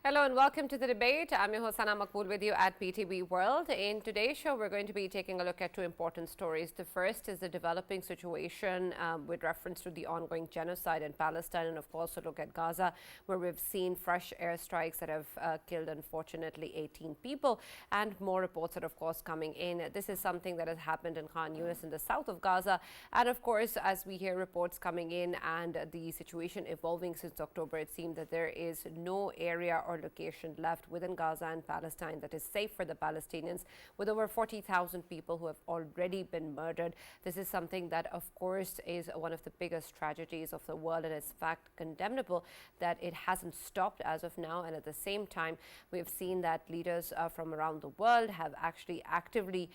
Hello and welcome to the debate. I'm your host Maqbool with you at PTV World. In today's show, we're going to be taking a look at two important stories. The first is the developing situation with reference to the ongoing genocide in Palestine, and of course, a look at Gaza, where we've seen fresh airstrikes that have killed, unfortunately, 18 people, and more reports are, of course, coming in. This is something that has happened in Khan Yunis in the south of Gaza. And of course, as we hear reports coming in and the situation evolving since October, it seemed that there is no area or location left within Gaza and Palestine that is safe for the Palestinians, with over 40,000 people who have already been murdered. This is something that, of course, is one of the biggest tragedies of the world, and it's fact condemnable that it hasn't stopped as of now. And at the same time, we've seen that leaders from around the world have actually actively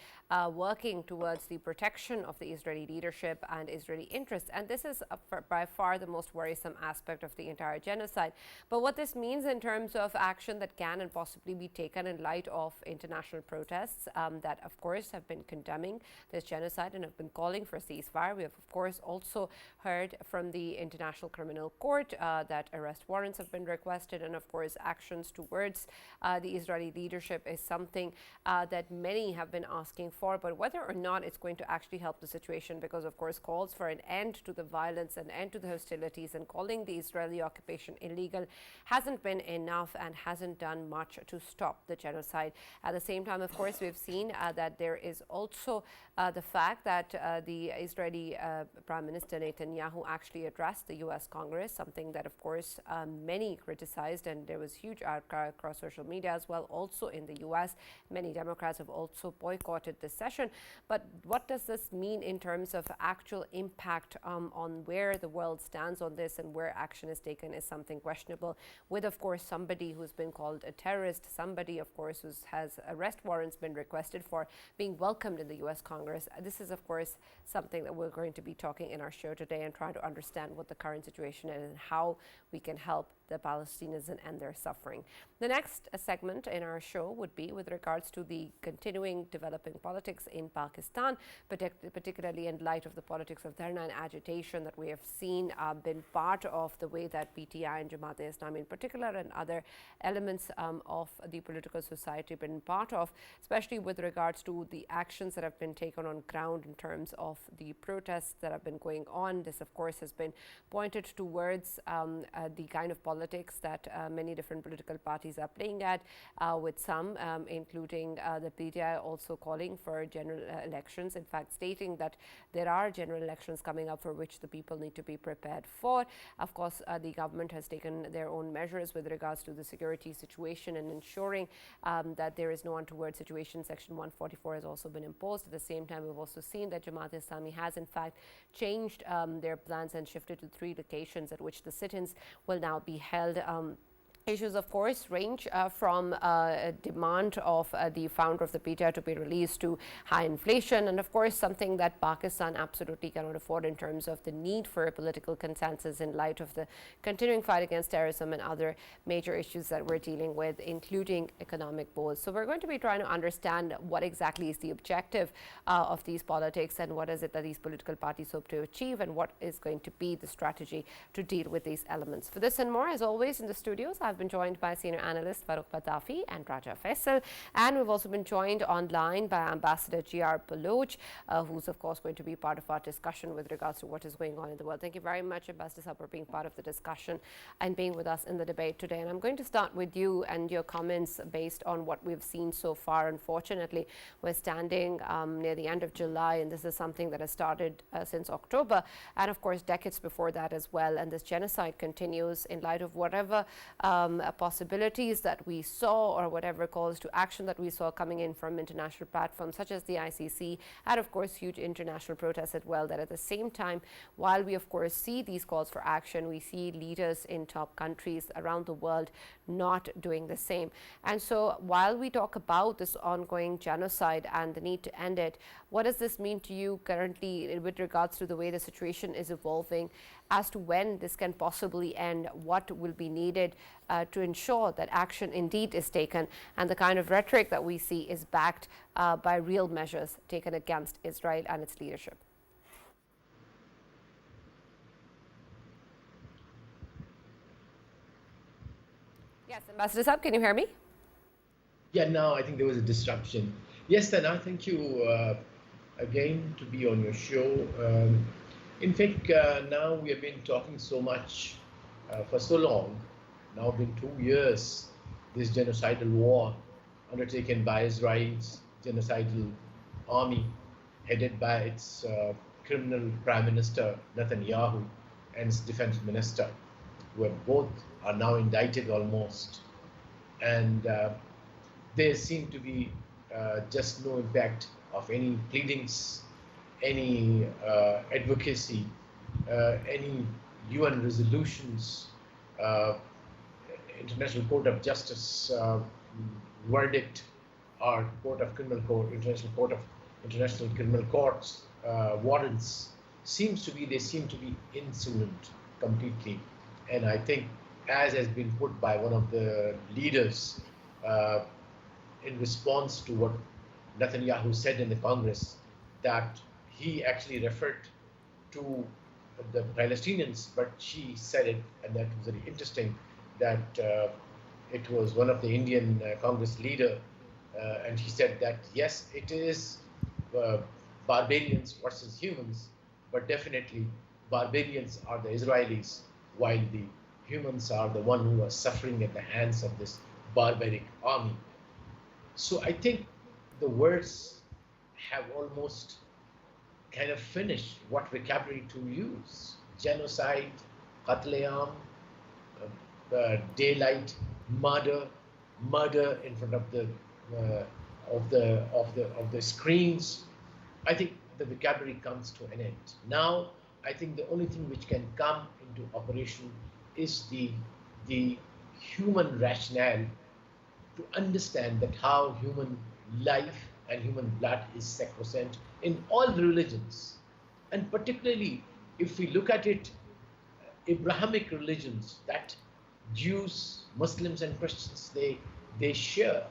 working towards the protection of the Israeli leadership and Israeli interests. And this is by far the most worrisome aspect of the entire genocide. But what this means in terms of action that can and possibly be taken in light of international protests that, of course, have been condemning this genocide and have been calling for a ceasefire. We have, of course, also heard from the International Criminal Court that arrest warrants have been requested, and, of course, actions towards the Israeli leadership is something that many have been asking for. But whether or not it's going to actually help the situation, because, of course, calls for an end to the violence, an end to the hostilities, and calling the Israeli occupation illegal hasn't been enough and hasn't done much to stop the genocide. At the same time, of course, we've seen that there is also the fact that the Israeli Prime Minister Netanyahu actually addressed the U.S. Congress, something that, of course, many criticized, and there was huge outcry across social media as well. Also in the U.S., many Democrats have also boycotted this session. But what does this mean in terms of actual impact on where the world stands on this and where action is taken is something questionable, with, of course, somebody who's been called a terrorist, somebody, of course, who has arrest warrants been requested for, being welcomed in the U.S. Congress. This is, of course, something that we're going to be talking in our show today and trying to understand what the current situation is and how we can help the Palestinians and end their suffering. The next segment in our show would be with regards to the continuing developing politics in Pakistan, particularly in light of the politics of Dharna and agitation that we have seen been part of the way that PTI and Jamaat-e-Islami in particular and other elements of the political society been part of, especially with regards to the actions that have been taken on ground in terms of the protests that have been going on. This, of course, has been pointed towards the kind of politics that many different political parties are playing at, with some, including the PTI, also calling for general elections, in fact stating that there are general elections coming up for which the people need to be prepared for. Of course, the government has taken their own measures with regards to the security situation and ensuring that there is no untoward situation. Section 144 has also been imposed. At the same time, we've also seen that Jamaat-e-Islami has in fact changed their plans and shifted to 3 locations at which the sit-ins will now be held. Issues, of course, range from a demand of the founder of the PTI to be released to high inflation, and of course something that Pakistan absolutely cannot afford in terms of the need for a political consensus in light of the continuing fight against terrorism and other major issues that we're dealing with, including economic woes. So we're going to be trying to understand what exactly is the objective of these politics and what is it that these political parties hope to achieve, and what is going to be the strategy to deal with these elements. For this and more, as always, in the studios, I've been joined by senior analyst Farrukh K.Pitafi and Raja Faisal, and we've also been joined online by Ambassador BALUCH, who's of course going to be part of our discussion with regards to what is going on in the world. Thank you very much, Ambassador, for being part of the discussion and being with us in the debate today. And I'm going to start with you and your comments based on what we've seen so far. Unfortunately, we're standing near the end of July, and this is something that has started since October, and of course decades before that as well. And this genocide continues in light of whatever possibilities that we saw, or whatever calls to action that we saw coming in from international platforms such as the ICC, and of course huge international protests as well. That at the same time, while we of course see these calls for action, we see leaders in top countries around the world not doing the same. And so while we talk about this ongoing genocide and the need to end it, what does this mean to you currently with regards to the way the situation is evolving, as to when this can possibly end, what will be needed to ensure that action indeed is taken, and the kind of rhetoric that we see is backed by real measures taken against Israel and its leadership? Yes, Ambassador Saab, can you hear me? Yeah, now I think there was a disruption. Yes, Sana, thank you again to be on your show. In fact, now we have been talking so much for so long, now been 2 years, this genocidal war undertaken by Israel's genocidal army, headed by its criminal prime minister Netanyahu and its defense minister, who have both are now indicted almost. And there seemed to be just no impact of any pleadings, any advocacy, any UN resolutions, uh, International Court of Justice verdict, or Court of Criminal Court, International Criminal Courts warrants they seem to be insolent completely, and I think, as has been put by one of the leaders, uh, in response to what Netanyahu said in the Congress, that he actually referred to the Palestinians, but she said it, and that was very interesting, that it was one of the Indian Congress leader, and he said that yes, it is uh, barbarians versus humans, but definitely barbarians are the Israelis, while the humans are the one who are suffering at the hands of this barbaric army. So I think the words have almost kind of finished what vocabulary to use. Genocide, Qatleam, daylight, murder, murder in front of the screens. I think the vocabulary comes to an end. Now, I think the only thing which can come into operation is the human rationale, to understand that how human life and human blood is sacrosanct in all religions. And particularly, if we look at it, Abrahamic religions, that Jews, Muslims, and Christians, they share.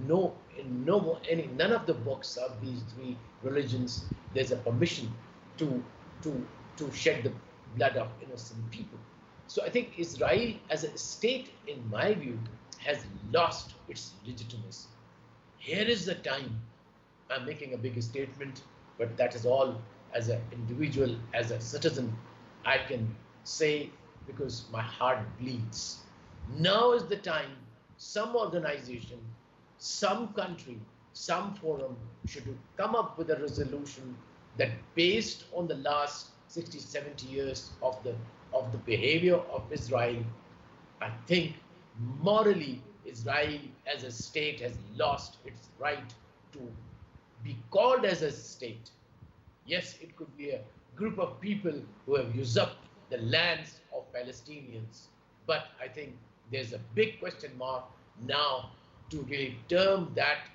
No, in no any none of the books of these three religions there's a permission to to to shed the blood of innocent people. So I think Israel as a state, in my view, has lost its legitimacy. Here is the time. I'm making a big statement, but that is all as an individual, as a citizen, I can say, because my heart bleeds. Now is the time some organization, some country, some forum should come up with a resolution that, based on the last 60, 70 years of the behavior of Israel, I think morally Israel as a state has lost its right to be called as a state. Yes, it could be a group of people who have usurped the lands of Palestinians, but I think there's a big question mark now to really term that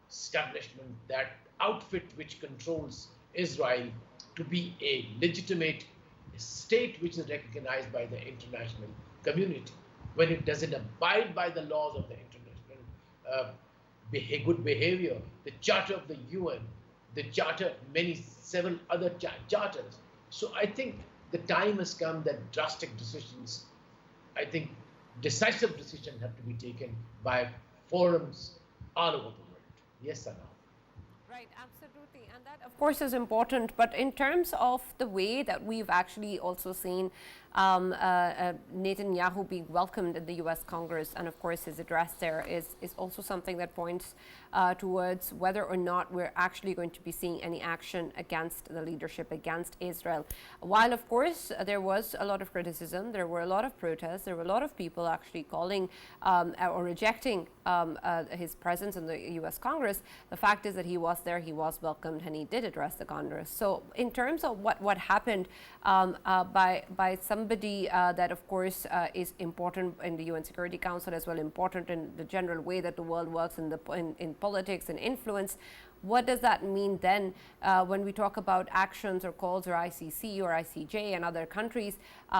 establishment, that outfit which controls Israel, to be a legitimate state which is recognized by the international community, when it doesn't abide by the laws of the international good behavior, the Charter of the UN, the Charter, several other charters. So I think the time has come that drastic decisions, I think decisive decisions have to be taken by forums all over the world. Yes, Sana. Right, absolutely. And that, of course, is important. But in terms of the way that we've actually also seen Netanyahu being welcomed in the US Congress, and of course his address there is also something that points towards whether or not we're actually going to be seeing any action against the leadership, against Israel. While, of course, there was a lot of criticism, there were a lot of protests, there were a lot of people actually calling or rejecting his presence in the US Congress, the fact is that he was there, he was welcomed, and he did address the Congress. So in terms of what happened by somebody that, of course, is important in the UN Security Council, as well important in the general way that the world works in politics and influence, what does that mean then when we talk about actions or calls or ICC or ICJ and other countries,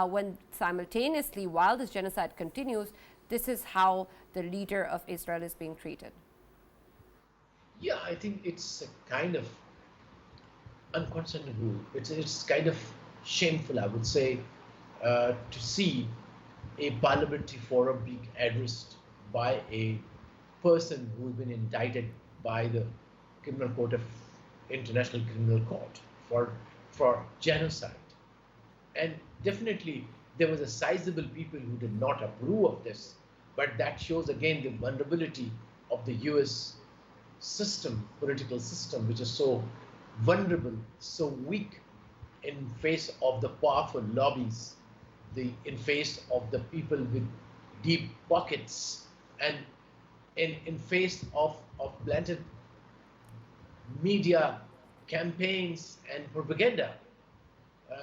when simultaneously, while this genocide continues, this is how the leader of Israel is being treated? Yeah, I think it's a kind of unconscionable. It's kind of shameful, I would say, to see a parliamentary forum being addressed by a person who's been indicted by the Criminal Court of International Criminal Court for genocide. And definitely there was a sizable people who did not approve of this, but that shows again the vulnerability of the US system, political system, which is so vulnerable, so weak in face of the powerful lobbies, in face of the people with deep pockets, and in face of blatant media campaigns and propaganda.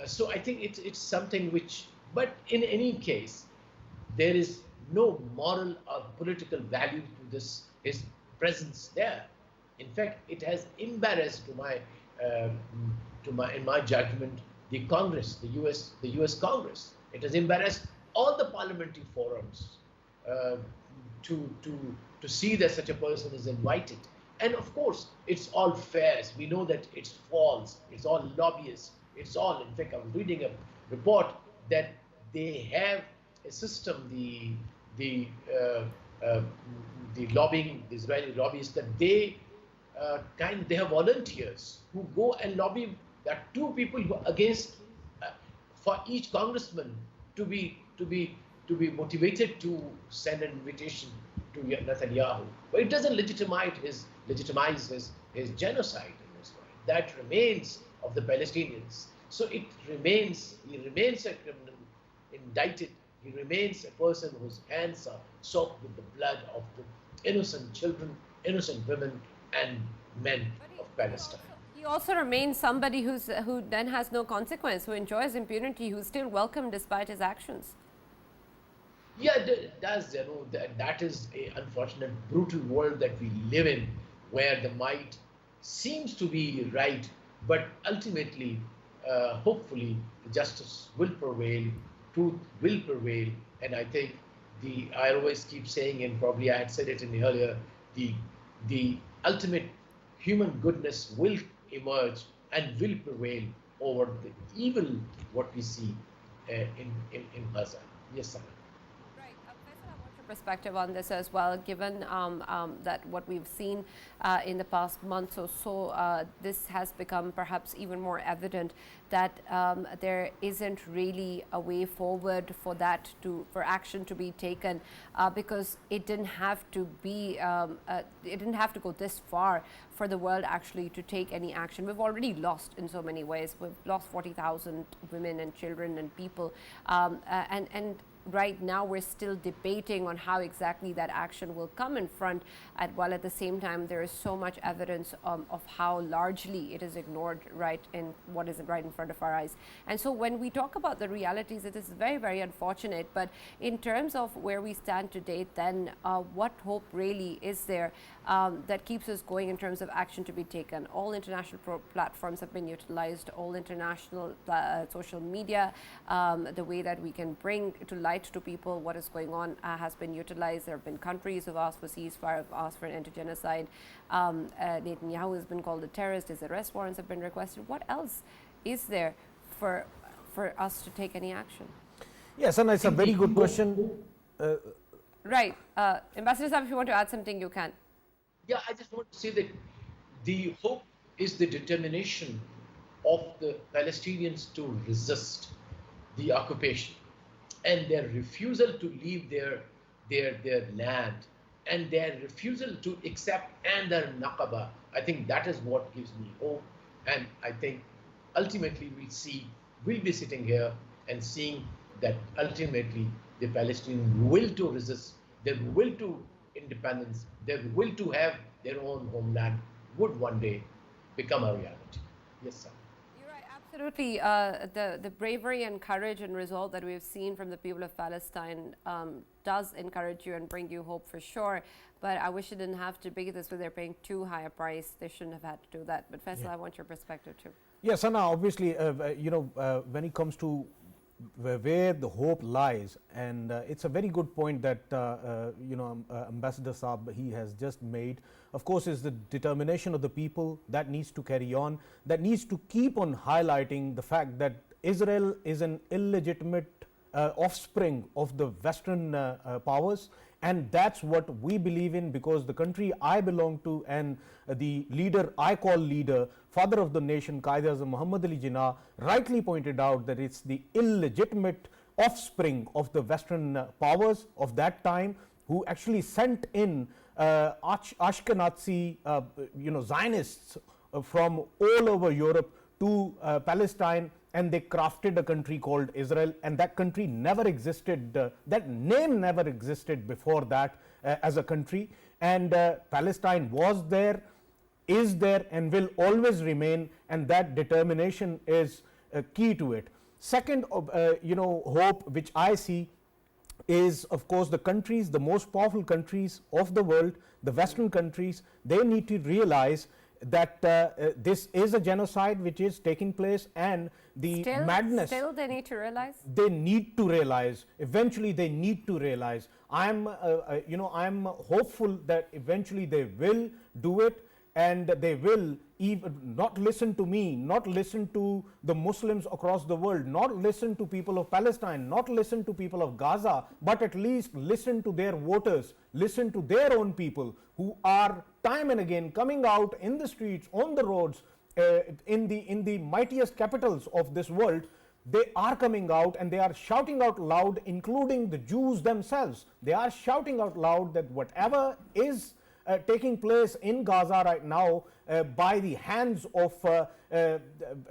So I think it's something which, but in any case, there is no moral or political value to this his presence there. In fact, it has embarrassed um, in my judgment, the Congress, the U.S. Congress. It has embarrassed all the parliamentary forums uh, to see that such a person is invited. And of course, it's all fairs. We know that it's false. It's all lobbyists. It's all. In fact, I was reading a report that they have a system, the lobbying, the Israeli lobbyists, that they they have volunteers who go and lobby. There are two people who are against for each congressman to be motivated to send an invitation to Netanyahu. But it doesn't legitimize his genocide in Israel. That remains of the Palestinians. So he remains a criminal indicted. He remains a person whose hands are soaked with the blood of the innocent children, innocent women, and men of Palestine. He also remains somebody who then has no consequence, who enjoys impunity, who's still welcome despite his actions. Yeah, it does. That is a unfortunate, brutal world that we live in, where the might seems to be right, but ultimately, hopefully, the justice will prevail, truth will prevail, and I think I always keep saying, and probably I had said it in the earlier, the ultimate human goodness will emerge and will prevail over the evil what we see in Gaza. Yes, sir. Right. Faisal, I want your perspective on this as well, given that what we've seen in the past months or so, this has become perhaps even more evident that there isn't really a way forward for for action to be taken, because it didn't have to be, it didn't have to go this far for the world actually to take any action. We've already lost in so many ways. We've lost 40,000 women and children and people, and right now we're still debating on how exactly that action will come in front, while at the same time there is so much evidence of how largely it is ignored right in what is right in front of our eyes. And so when we talk about the realities, it is very, very unfortunate, but in terms of where we stand today, then what hope really is there that keeps us going in terms of action to be taken? All international platforms have been utilized, all international social media, the way that we can bring to light to people what is going on has been utilized. There have been countries who have asked for ceasefire, have asked for an end to genocide. Netanyahu has been called a terrorist. His arrest warrants have been requested. What else is there for us to take any action? Yes, and it's a very good question. Right. Ambassador Saab, if you want to add something, you can. Yeah, I just want to say that the hope is the determination of the Palestinians to resist the occupation, and their refusal to leave their land, and their refusal to accept their Naqaba. I think that is what gives me hope, and I think ultimately we'll be sitting here and seeing that ultimately the Palestinian will to resist, their will to independence, their will to have their own homeland would one day become a reality. Yes, sir. Absolutely. The bravery and courage and resolve that we've seen from the people of Palestine does encourage you and bring you hope for sure. But I wish it didn't have to be this way. They're paying too high a price. They shouldn't have had to do that. But Faisal, I want your perspective too. Yes, Sana, obviously, when it comes to where the hope lies, and it's a very good point that Ambassador Saab he has just made. Of course, is the determination of the people that needs to carry on, that needs to keep on highlighting the fact that Israel is an illegitimate offspring of the Western powers. And that's what we believe in, because the country I belong to and the leader I call leader, father of the nation, Qaeda Muhammad Ali Jinnah, rightly pointed out that it's the illegitimate offspring of the Western powers of that time, who actually sent in Ashkenazi Zionists from all over Europe to Palestine, and they crafted a country called Israel, and that country never existed, that name never existed before that as a country. And Palestine was there, is there, and will always remain, and that determination is key to it. Second hope which I see is, of course, the countries, the most powerful countries of the world, the Western countries, they need to realize that this is a genocide which is taking place, and the madness. Still, they need to realize. They need to realize. Eventually, they need to realize. I'm hopeful that eventually they will do it, and they will even not listen to me, not listen to the Muslims across the world, not listen to people of Palestine, not listen to people of Gaza, but at least listen to their voters, listen to their own people who are time and again coming out in the streets, on the roads, in the mightiest capitals of this world. They are coming out and they are shouting out loud, including the Jews themselves. They are shouting out loud that whatever is taking place in Gaza right now by the hands of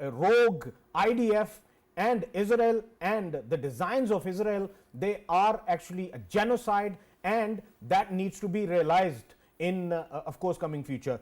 rogue IDF and Israel and the designs of Israel, they are actually a genocide, and that needs to be realized in of course coming future.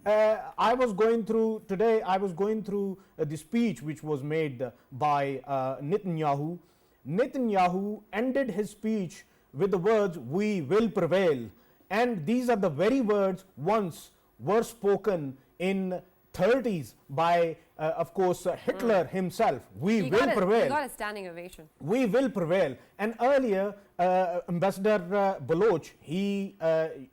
I was going through today, the speech which was made by Netanyahu. Netanyahu ended his speech with the words, "We will prevail." And these are the very words once were spoken in 30s by of course Hitler himself. We will prevail. He got a standing ovation. We will prevail. And earlier Ambassador BALUCH, he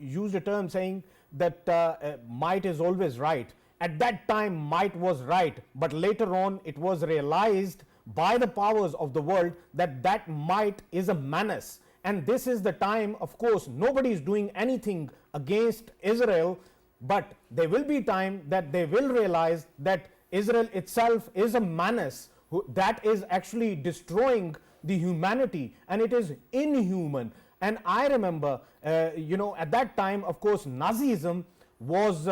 used a term saying that might is always right. At that time might was right, but later on it was realized by the powers of the world that that might is a menace. And this is the time, of course, nobody is doing anything against Israel, but there will be time that they will realize that Israel itself is a menace that is actually destroying the humanity, and it is inhuman. And I remember, at that time, of course, Nazism was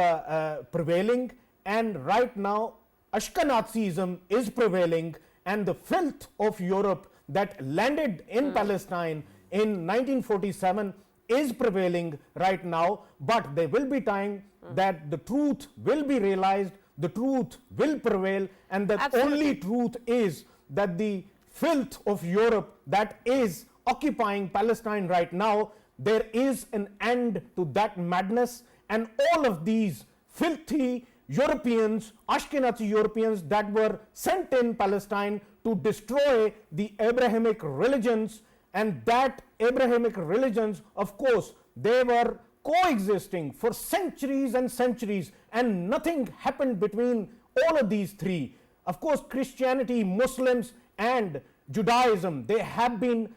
prevailing, and right now Ashkenazism is prevailing, and the filth of Europe that landed in Palestine in 1947 is prevailing right now. But there will be time that the truth will be realized, the truth will prevail, and the only truth is that the filth of Europe that is occupying Palestine right now, there is an end to that madness. And all of these filthy Europeans, Ashkenazi Europeans that were sent in Palestine to destroy the Abrahamic religions, and that Abrahamic religions, of course, they were coexisting for centuries and centuries, and nothing happened between all of these three. Of course, Christianity, Muslims, and Judaism, they have been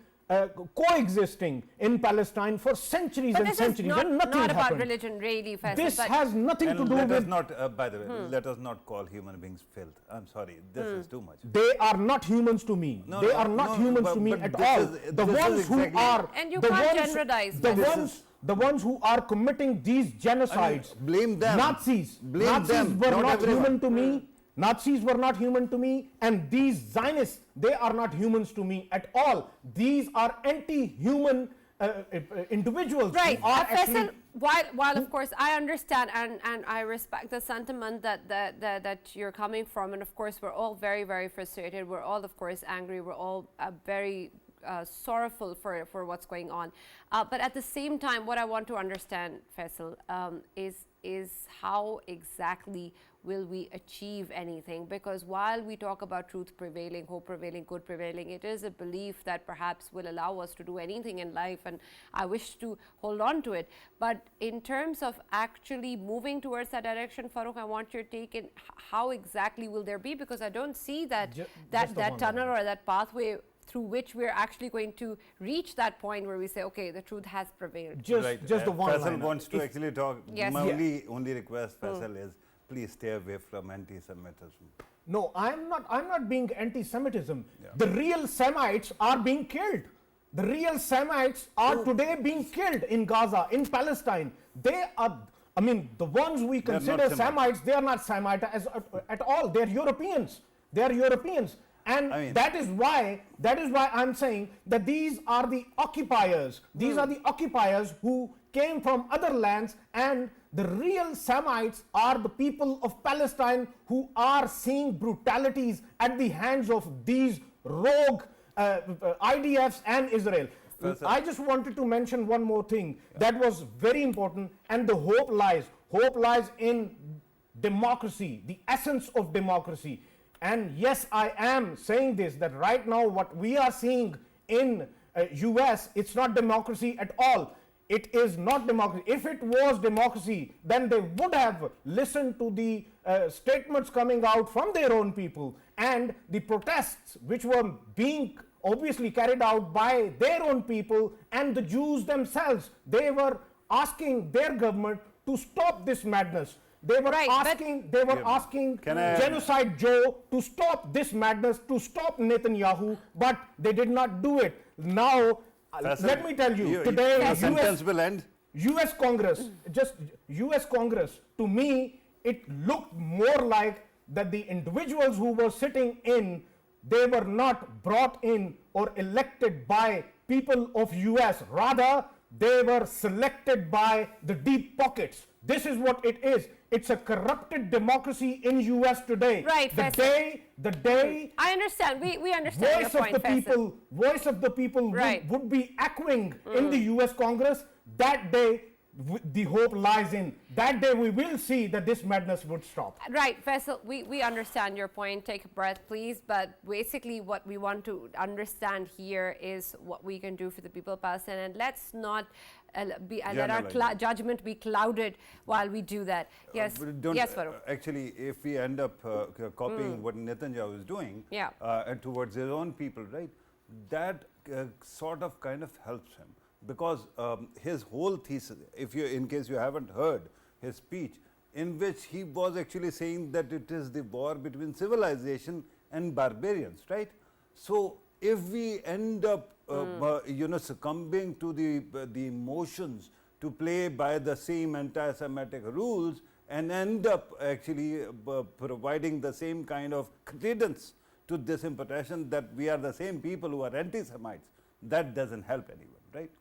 coexisting in Palestine for centuries and centuries, and nothing not about happened. Religion, really, Faisal. This has nothing to do let with. us not, by the way, let us not call human beings filth. I'm sorry, this is too much. They are not humans to me. No, they no, are not no, humans but- to me but at this all. is- The this is ones who exactly- are And you the can't ones, generalize, the Faisal. ones, the ones who are committing these genocides. blame them. Nazis. Blame Nazis them, were not not everyone. human to me. Nazis were not human to me, and these Zionists, they are not humans to me at all. These are anti-human individuals. Right. Who are Faisal, actually, while of course I understand and I respect the sentiment that you're coming from, and of course we're all very, very frustrated. We're all, of course, angry. We're all very sorrowful for what's going on. But at the same time, what I want to understand, Faisal, is how exactly will we achieve anything? Because while we talk about truth prevailing, hope prevailing, good prevailing, it is a belief that perhaps will allow us to do anything in life, and I wish to hold on to it. But in terms of actually moving towards that direction, Farrukh, I want your take in how exactly will there be, because I don't see that just a tunnel or that pathway through which we're actually going to reach that point where we say, okay, the truth has prevailed. Just the one Faisal line. wants to actually talk. Yes. My Yeah. only request, Faisal, is please stay away from anti-Semitism. No, I'm not being anti-Semitism. Yeah. The real Semites are being killed. The real Semites are today being killed in Gaza, in Palestine. They are, I mean, the ones we They're not consider Semites. Semites, they are not Semite at all. They're Europeans. They're Europeans. And I mean- that is why I'm saying that these are the occupiers. These are the occupiers who came from other lands, and the real Semites are the people of Palestine who are seeing brutalities at the hands of these rogue IDFs and Israel. Faisal. I just wanted to mention one more thing that was very important, and the hope lies. Hope lies in democracy, the essence of democracy. And yes, I am saying this, that right now what we are seeing in US, it's not democracy at all. It is not democracy. If it was democracy, then they would have listened to the statements coming out from their own people and the protests which were being obviously carried out by their own people and the Jews themselves. They were asking their government to stop this madness. They were Right, but- asking Can I- Genocide Joe to stop this madness, to stop Netanyahu, but they did not do it. Now, Faisal, let me tell you, your today sentence will end. US Congress, just US Congress, to me, it looked more like that the individuals who were sitting in, they were not brought in or elected by people of US. Rather, they were selected by the deep pockets. This is what it is. It's a corrupted democracy in US today. Right, The day I understand. We understand your point, Faisal. voice of the people Right. would be echoing in the US Congress. That day, the hope lies in. That day we will see that this madness would stop. Right, Faisal, we understand your point. Take a breath, please. But basically what we want to understand here is what we can do for the people of Palestine. And let's not let our Generalize. judgment be clouded while we do that. Yes, But don't- yes, Farrukh. Actually, if we end up copying what Netanyahu is doing Yeah. and towards his own people, right, that sort of kind of helps him. Because his whole thesis, in case you haven't heard his speech, in which he was actually saying that it is the war between civilization and barbarians, right? So if we end up, succumbing to the emotions to play by the same anti-Semitic rules and end up actually providing the same kind of credence to this imputation that we are the same people who are anti-Semites, that doesn't help anyone, right?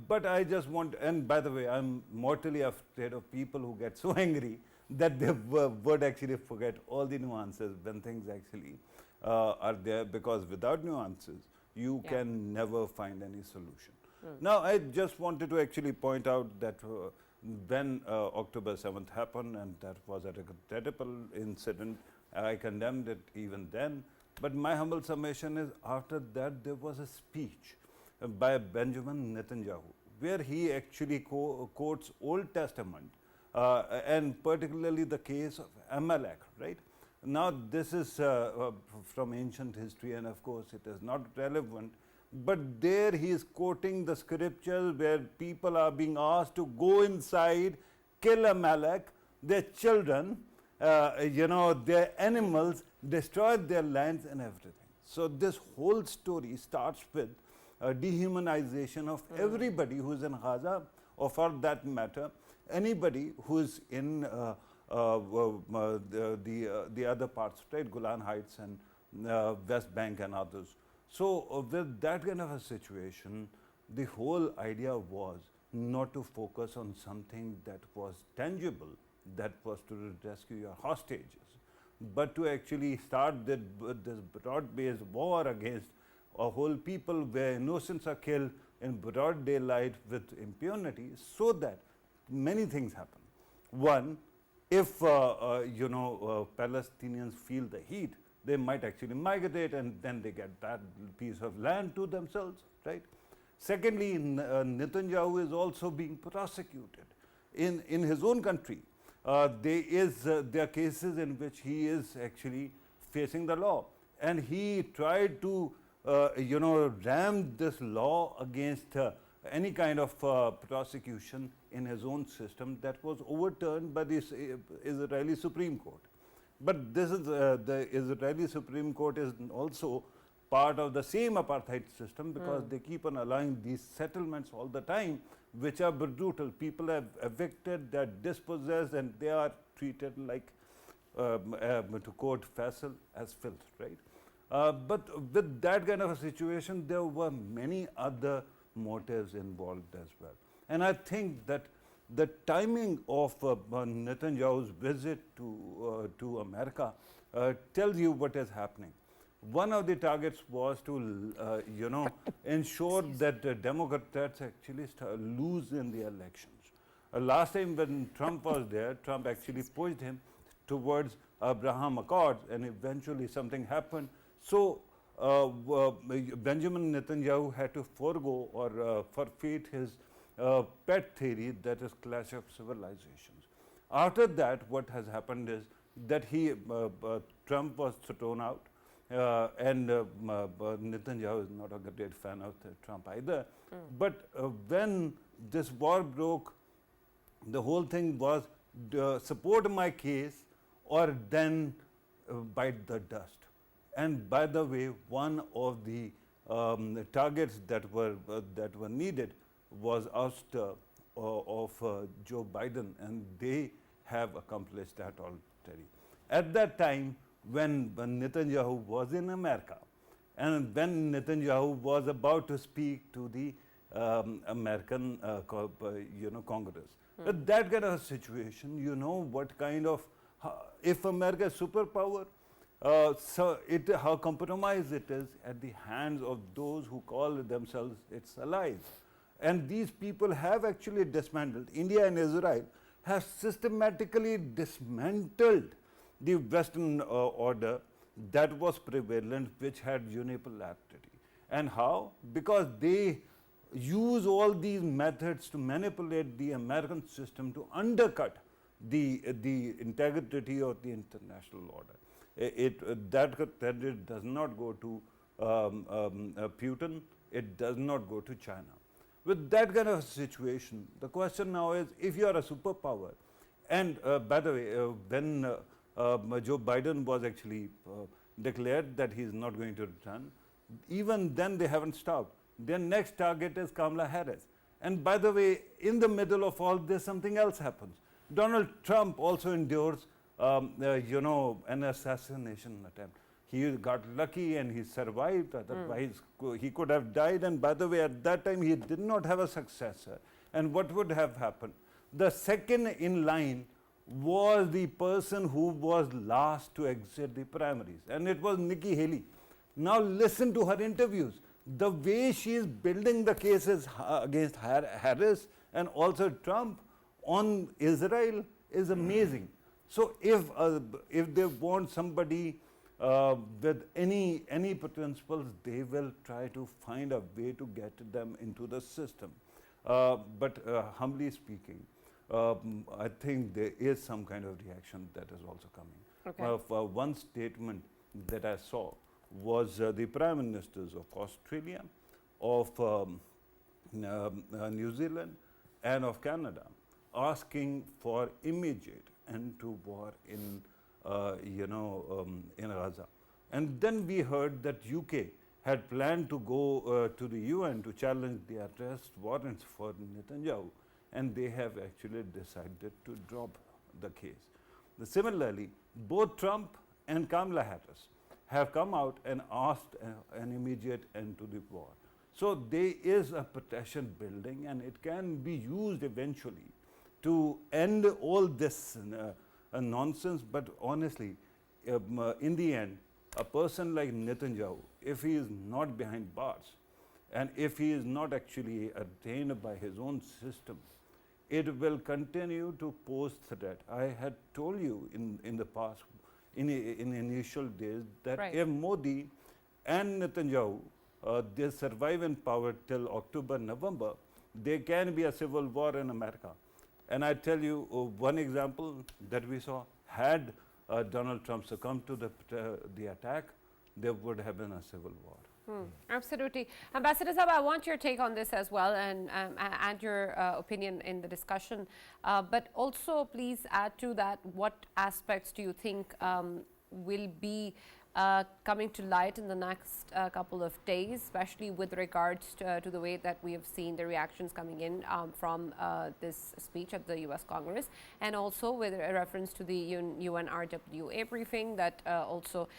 But I just want, and by the way, I'm mortally afraid of people who get so angry that they would actually forget all the nuances when things actually are there, because without nuances, you Yeah. can never find any solution. Now, I just wanted to actually point out that when October 7th happened, and that was a regrettable incident, I condemned it even then. But my humble summation is, after that, there was a speech by Benjamin Netanyahu, where he actually quotes Old Testament, and particularly the case of Amalek, right? Now, this is from ancient history, and of course, it is not relevant. But there he is quoting the scriptures where people are being asked to go inside, kill Amalek, their children, their animals, destroy their lands and everything. So this whole story starts with dehumanization of everybody who is in Gaza, or for that matter, anybody who is in the other parts, right, Golan Heights and West Bank and others. So with that kind of a situation, the whole idea was not to focus on something that was tangible, that was to rescue your hostages, but to actually start this broad-based war against a whole people where innocents are killed in broad daylight with impunity, so that many things happen. One, if Palestinians feel the heat, they might actually migrate, and then they get that piece of land to themselves, right? Secondly, Netanyahu is also being prosecuted in his own country. There are cases in which he is actually facing the law, and he tried to rammed this law against any kind of prosecution in his own system that was overturned by the Israeli Supreme Court. But this is the Israeli Supreme Court is also part of the same apartheid system, because they keep on allowing these settlements all the time, which are brutal. People are evicted, they are dispossessed, and they are treated like, to quote Faisal, as filth, right? But with that kind of a situation, there were many other motives involved as well. And I think that the timing of Netanyahu's visit to America tells you what is happening. One of the targets was to, ensure that the Democrats actually lose in the elections. Last time when Trump was there, Trump actually pushed him towards Abraham Accords, and eventually something happened. So Benjamin Netanyahu had to forego or forfeit his pet theory, that is clash of civilizations. After that, what has happened is that Trump was thrown out, and Netanyahu is not a great fan of Trump either. But when this war broke, the whole thing was support my case or then bite the dust. And by the way, one of the targets that were needed was ouster of Joe Biden, and they have accomplished that already. At that time, when Netanyahu was in America, and when Netanyahu was about to speak to the American Congress, with that kind of situation, what kind of, if America is superpower, so how compromised it is at the hands of those who call themselves its allies. And these people have actually dismantled. India and Israel have systematically dismantled the Western order that was prevalent, which had unipolarity. And how? Because they use all these methods to manipulate the American system to undercut the integrity of the international order. That credit does not go to Putin, it does not go to China. With that kind of situation, the question now is, if you are a superpower, and by the way, when Joe Biden was actually declared that he is not going to return, even then they haven't stopped. Their next target is Kamala Harris. And by the way, in the middle of all this, something else happens. Donald Trump also endures an assassination attempt. He got lucky and he survived, otherwise he could have died. And by the way, at that time he did not have a successor. And what would have happened? The second in line was the person who was last to exit the primaries, and it was Nikki Haley. Now listen to her interviews. The way she is building the cases against Harris and also Trump on Israel is amazing. So if they want somebody with any principles, they will try to find a way to get them into the system. But humbly speaking, I think there is some kind of reaction that is also coming. Okay. One statement that I saw was the Prime Ministers of Australia, of New Zealand, and of Canada asking for immediate end to war in Gaza. And then we heard that UK had planned to go to the UN to challenge the arrest warrants for Netanyahu, and they have actually decided to drop the case. Similarly, both Trump and Kamala Harris have come out and asked an immediate end to the war. So there is a protection building, and it can be used eventually to end all this nonsense. But honestly, in the end, a person like Netanyahu, if he is not behind bars, and if he is not actually attained by his own system, it will continue to pose threat. I had told you in the past, in initial days, that if Modi and Netanyahu they survive in power till October, November, there can be a civil war in America. And I tell you one example that we saw: had Donald Trump succumbed to the attack, there would have been a civil war. Absolutely. Ambassador Saab, I want your take on this as well, and your opinion in the discussion. But also, please add to that, what aspects do you think will be coming to light in the next couple of days, especially with regards to the way that we have seen the reactions coming in from this speech at the US Congress, and also with a reference to the UNRWA briefing that also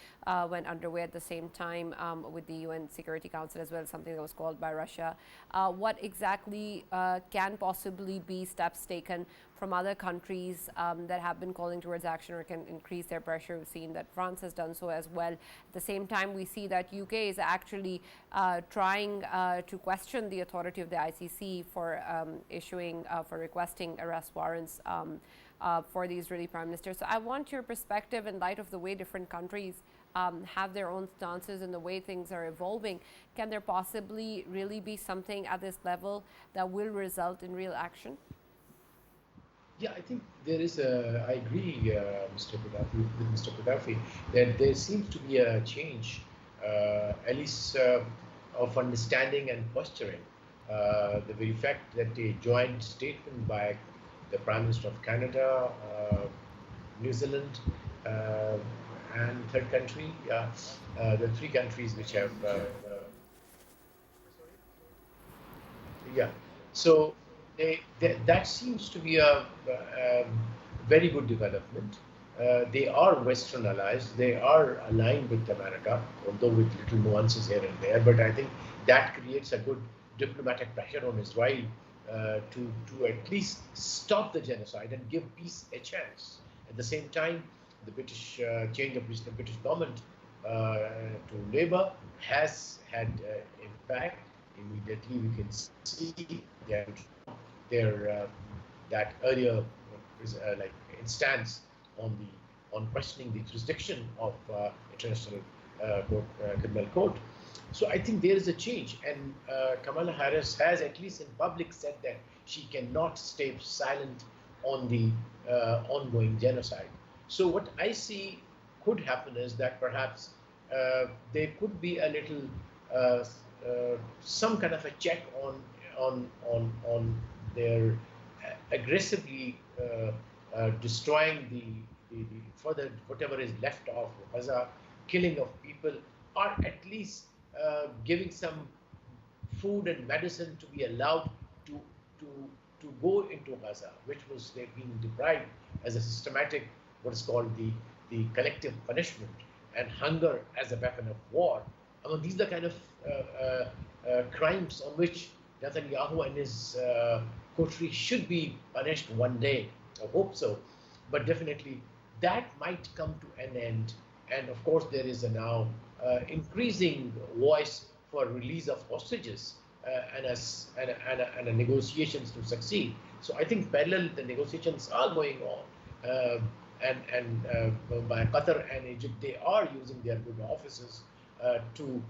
went underway at the same time with the UN Security Council as well, something that was called by Russia. What exactly can possibly be steps taken from other countries that have been calling towards action or can increase their pressure? We've seen that France has done so as well. At the same time, we see that UK is actually trying to question the authority of the ICC for for requesting arrest warrants for the Israeli Prime Minister. So I want your perspective in light of the way different countries have their own stances and the way things are evolving. Can there possibly really be something at this level that will result in real action? Yeah, I think there is I agree, with Mr. Pitafi, that there seems to be a change, at least of understanding and posturing. The very fact that a joint statement by the Prime Minister of Canada, New Zealand, and third country, the three countries which have, yeah. So that seems to be a very good development. They are Western allies. They are aligned with America, although with little nuances here and there. But I think that creates a good diplomatic pressure on Israel to at least stop the genocide and give peace a chance. At the same time, the British change of the British government to Labour has had impact. Immediately, we can see their that earlier like instance on questioning the jurisdiction of international criminal court. So I think there is a change, and Kamala Harris has at least in public said that she cannot stay silent on the ongoing genocide. So what I see could happen is that perhaps there could be a little some kind of a check on their aggressively destroying the further whatever is left of Gaza, killing of people, or at least giving some food and medicine to be allowed to go into Gaza, which was they've been deprived as a systematic what is called the collective punishment, and hunger as a weapon of war. I mean, these are the kind of crimes on which Netanyahu and his coterie should be punished one day. I hope so. But definitely that might come to an end. And of course, there is a now increasing voice for release of hostages and negotiations to succeed. So I think parallel the negotiations are going on. By Qatar and Egypt, they are using their good offices to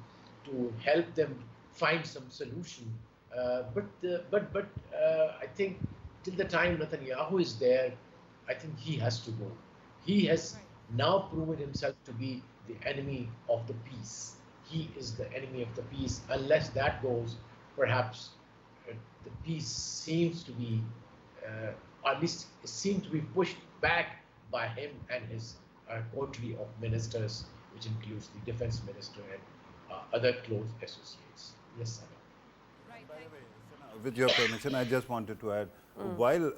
help them find some solution. But I think till the time Netanyahu is there, I think he has to go. He has now proven himself to be the enemy of the peace. He is the enemy of the peace. Unless that goes, perhaps the peace seems to be, at least seems to be pushed back by him and his coterie of ministers, which includes the defense minister and other close associates. Yes, sir. With your permission, I just wanted to add, while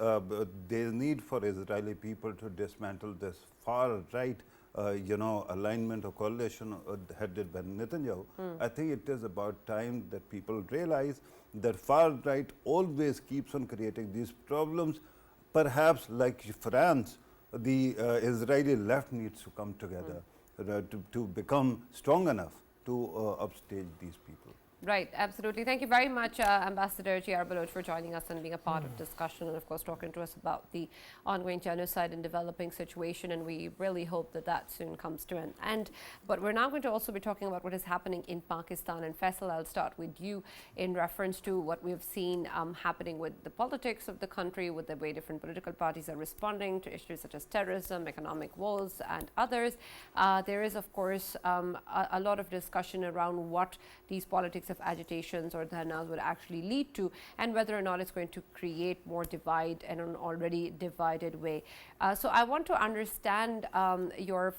there is need for Israeli people to dismantle this far-right, alignment or coalition headed by Netanyahu, I think it is about time that people realize that far-right always keeps on creating these problems. Perhaps like France, the Israeli left needs to come together to become strong enough to upstage these people. Right, absolutely. Thank you very much, Ambassador G.R. BALUCH, for joining us and being a part of discussion and, of course, talking to us about the ongoing genocide and developing situation. And we really hope that that soon comes to an end. But we're now going to also be talking about what is happening in Pakistan. And Faisal, I'll start with you in reference to what we've seen happening with the politics of the country, with the way different political parties are responding to issues such as terrorism, economic woes, and others. There is, of course, a lot of discussion around what these politics of agitations or dharnas would actually lead to, and whether or not it's going to create more divide in an already divided way. So I want to understand your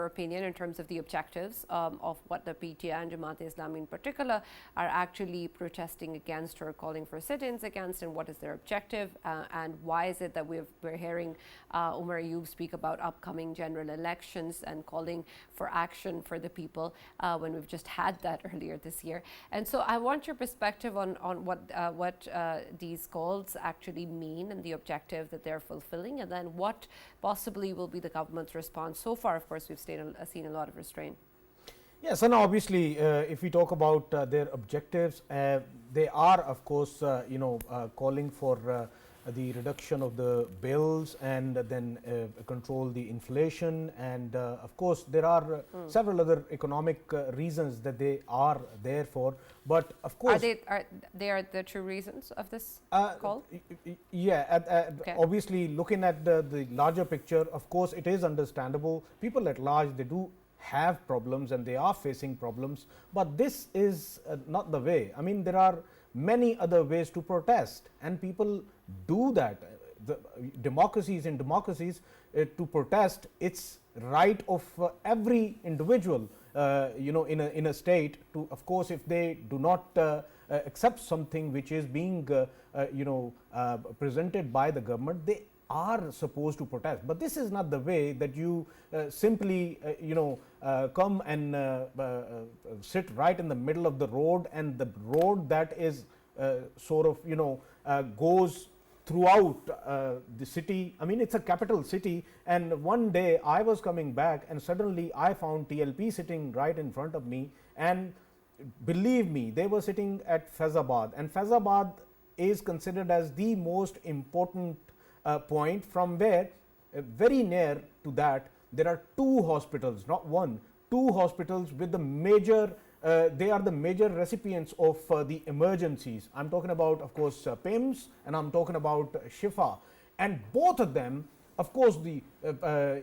opinion in terms of the objectives of what the PTI and Jamaat-e-Islami in particular are actually protesting against or calling for sit-ins against, and what is their objective, and why is it that we're hearing Umar Ayub speak about upcoming general elections and calling for action for the people when we've just had that earlier this year. And so I want your perspective on what these calls actually mean and the objective that they're fulfilling, and then what possibly will be the government's response. So far, of course, we've seen a lot of restraint. Yes, and obviously, if we talk about their objectives, they are, of course, calling for the reduction of the bills and then control the inflation, and of course there are several other economic reasons that they are there for, but of course are they the true reasons of this call? Yeah, Okay. Obviously looking at the larger picture, of course it is understandable. People at large, they do have problems and they are facing problems, but this is not the way. I mean, there are many other ways to protest, and people do that. The democracies to protest, it's right of every individual in a state to, of course, if they do not accept something which is being presented by the government, they are supposed to protest. But this is not the way that you simply come and sit right in the middle of the road, and the road that is goes throughout the city. I mean, it's a capital city, and one day I was coming back and suddenly I found TLP sitting right in front of me, and believe me, they were sitting at Faizabad, and Faizabad is considered as the most important point, from where very near to that there are two hospitals, not one, two hospitals with the major they are the major recipients of the emergencies. I'm talking about, of course, PIMS, and I'm talking about Shifa, and both of them, of course, the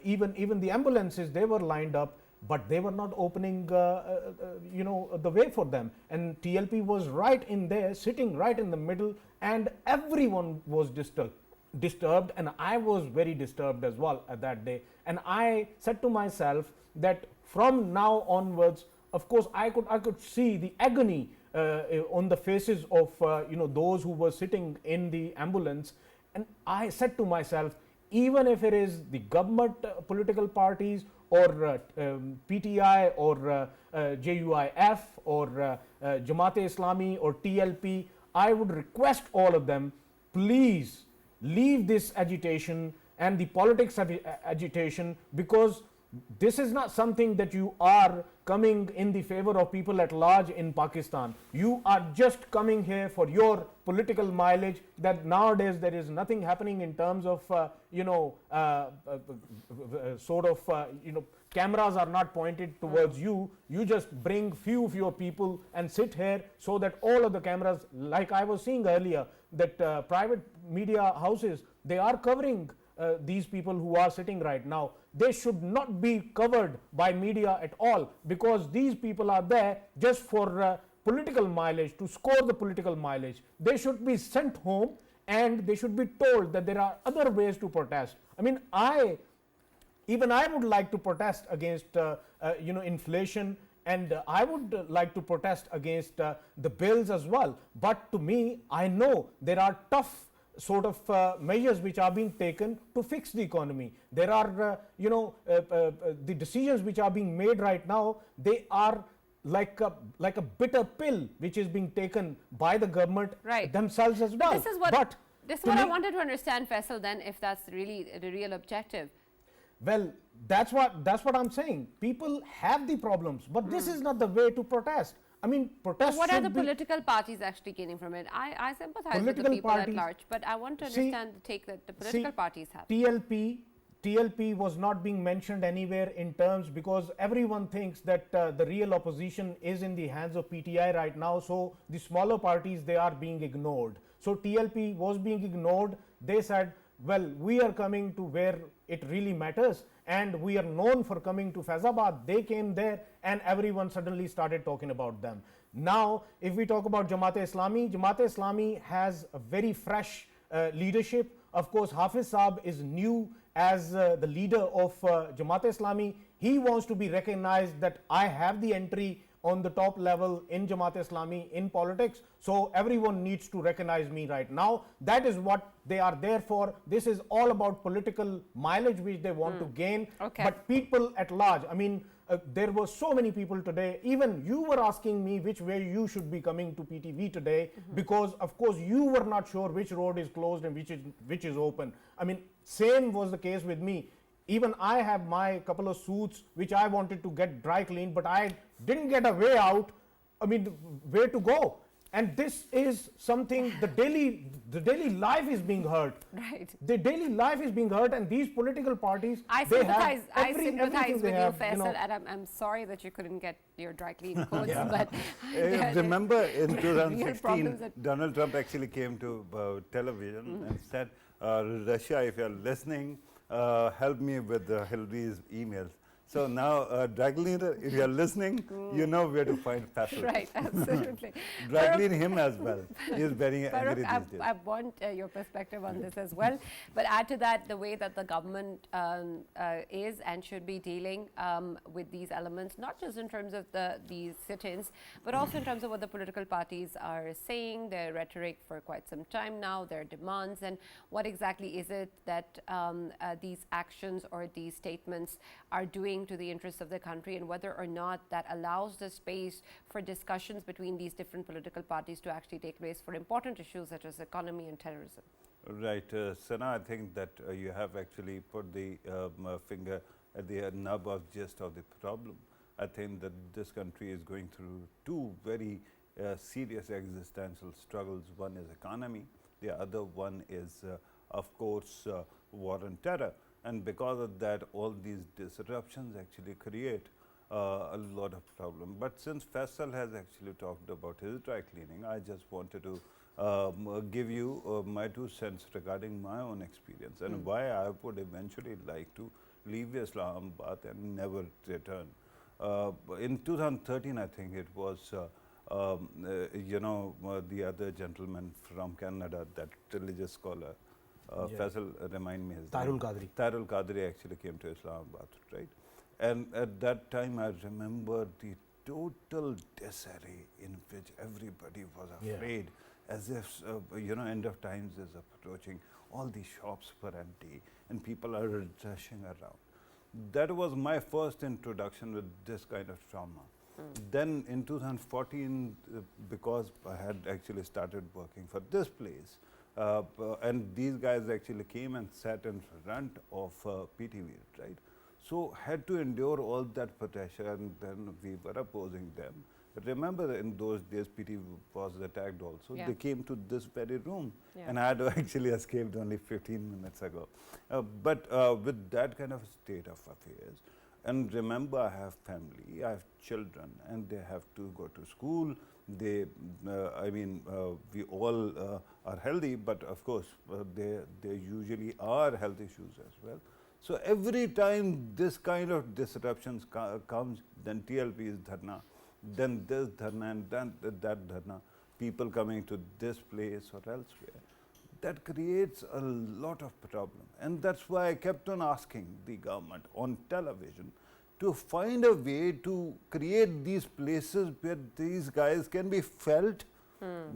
even the ambulances, they were lined up, but they were not opening the way for them, and TLP was right in there, sitting right in the middle, and everyone was disturbed, and I was very disturbed as well at that day. And I said to myself that from now onwards, of course, I could see the agony on the faces of those who were sitting in the ambulance, and I said to myself, even if it is the government political parties or PTI or JUIF or Jamaat-e-Islami or TLP, I would request all of them, please leave this agitation and the politics of agitation, because this is not something that you are coming in the favor of people at large in Pakistan. You are just coming here for your political mileage, that nowadays there is nothing happening in terms of cameras are not pointed towards you. You just bring few of your people and sit here, so that all of the cameras, like I was seeing earlier, that private media houses, they are covering these people who are sitting right now. They should not be covered by media at all, because these people are there just for political mileage, to score the political mileage. They should be sent home, and they should be told that there are other ways to protest. I mean, I would like to protest against inflation, and I would like to protest against the bills as well. But to me, I know there are tough sort of measures which are being taken to fix the economy. There are the decisions which are being made right now, they are like a bitter pill which is being taken by the government themselves as well. This is what I wanted to understand, Faisal, then, if that's really the real objective. Well, that's what I'm saying. People have the problems, but this is not the way to protest. I mean, protests What are should the be political parties actually gaining from it? I sympathize with the Political people at parties- large, but I want to See- understand the take that the political parties have. TLP was not being mentioned anywhere in terms, because everyone thinks that the real opposition is in the hands of PTI right now. So the smaller parties, they are being ignored. So TLP was being ignored. They said, well, we are coming to where it really matters, and we are known for coming to Faizabad. They came there and everyone suddenly started talking about them. Now, if we talk about Jamaat-e-Islami has a very fresh leadership. Of course, Hafiz Saab is new as the leader of Jamaat-e-Islami. He wants to be recognized that I have the entry on the top level in Jamaat-e-Islami in politics, so everyone needs to recognize me right now. That is what they are there for. This is all about political mileage which they want to gain. Okay. But people at large, I mean, there were so many people today. Even you were asking me which way you should be coming to PTV today, because of course you were not sure which road is closed and which is open. I mean, same was the case with me. Even I have my couple of suits which I wanted to get dry cleaned, but I didn't get a way out. I mean, where to go? And this is something, the daily life is being hurt. Right. The daily life is being hurt, and these political parties, I they have sympathize. I everything sympathize they with have, you, Faisal, and I'm sorry that you couldn't get your dry clean codes. But Remember in Real 2016, problems that- Donald Trump actually came to television and said, Russia, if you're listening, help me with Hillary's emails. So now, dry cleaner, if you're listening, you know where to find Faisal. right, absolutely. Dry Farrukh- clean him as well. He's very angry Farrukh, these days. I want your perspective on this as well. But add to that the way that the government is and should be dealing with these elements, not just in terms of these sit-ins, but also in terms of what the political parties are saying, their rhetoric for quite some time now, their demands, and what exactly is it that these actions or these statements are doing to the interests of the country, and whether or not that allows the space for discussions between these different political parties to actually take place for important issues such as economy and terrorism. Right, Sana, I think that you have actually put the finger at the nub of gist of the problem. I think that this country is going through two very serious existential struggles. One is economy, the other one is, of course, war and terror. And because of that, all these disruptions actually create a lot of problem. But since Faisal has actually talked about his dry cleaning, I just wanted to give you my 2 cents regarding my own experience and why I would eventually like to leave Islamabad and never return. In 2013, I think it was, the other gentleman from Canada, that religious scholar, Faisal, remind me his Tahirul name. Qadri. Tahirul Qadri actually came to Islamabad, right? And at that time, I remember the total disarray in which everybody was afraid, as if, end of times is approaching. All the shops were empty and people are rushing around. That was my first introduction with this kind of trauma. Then in 2014, because I had actually started working for this place, and these guys actually came and sat in front of PTV, right? So had to endure all that pressure, and then we were opposing them. Remember, in those days, PTV was attacked also. Yeah. They came to this very room, Yeah. and I had actually escaped only 15 minutes ago. But with that kind of state of affairs, and remember, I have family, I have children, and they have to go to school. They, we all are healthy, but of course, there usually are health issues as well. So every time this kind of disruptions comes, then TLP is dharna, then this dharna, and then that dharna, people coming to this place or elsewhere. That creates a lot of problem. And that's why I kept on asking the government on television to find a way to create these places where these guys can be felt.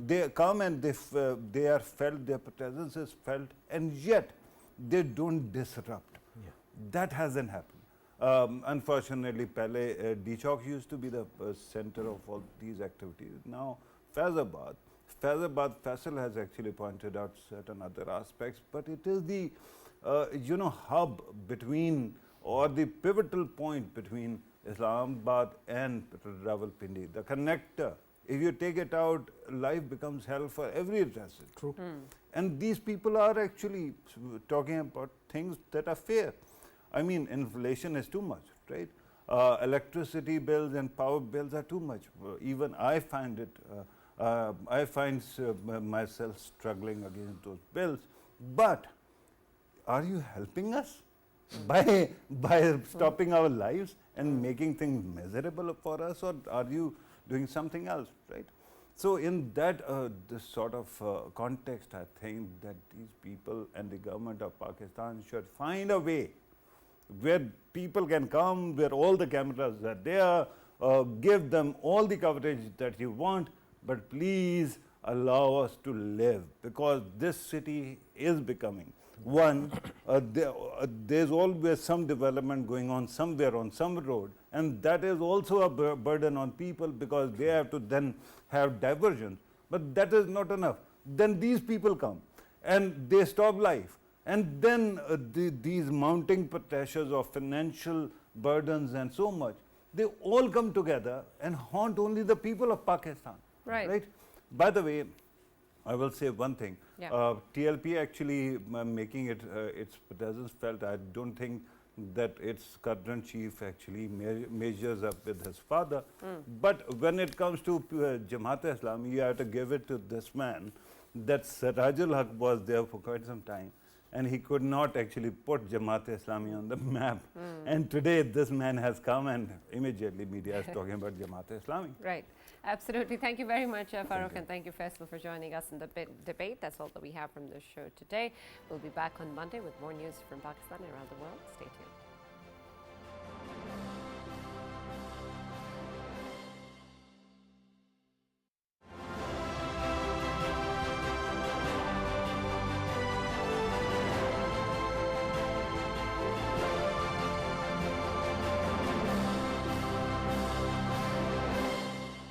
They come and they are felt, their presence is felt, and yet they don't disrupt. That hasn't happened. Unfortunately, Pele, Dichok used to be the center of all these activities. Now, Faizabad, Faisal has actually pointed out certain other aspects, but it is the, hub between, or the pivotal point between Islamabad and Rawalpindi, the connector. If you take it out, life becomes hell for every resident. True. And these people are actually talking about things that are fair. I mean, inflation is too much, right? Electricity bills and power bills are too much. Even I find it, I find myself struggling against those bills. But are you helping us by stopping our lives and making things miserable for us, or are you doing something else, right? So in that this sort of context, I think that these people and the government of Pakistan should find a way where people can come, where all the cameras are there, give them all the coverage that you want, but please allow us to live, because this city is becoming one. There's always some development going on somewhere on some road, and that is also a burden on people, because they have to then have diversion. But that is not enough. Then these people come and they stop life, and then these mounting pressures of financial burdens and so much, they all come together and haunt only the people of Pakistan. Right. By the way, I will say one thing. Yeah. TLP actually making it its presence felt. I don't think that its current chief actually measures up with his father. But when it comes to Jamaat-e-Islami, you have to give it to this man that Sirajul Haq was there for quite some time, and he could not actually put Jamaat-e-Islami on the map. And today this man has come, and immediately media is talking about Jamaat-e-Islami. Right. Absolutely. Thank you very much, Farrukh, and thank you, Faisal, for joining us in the debate. That's all that we have from this show today. We'll be back on Monday with more news from Pakistan and around the world. Stay tuned.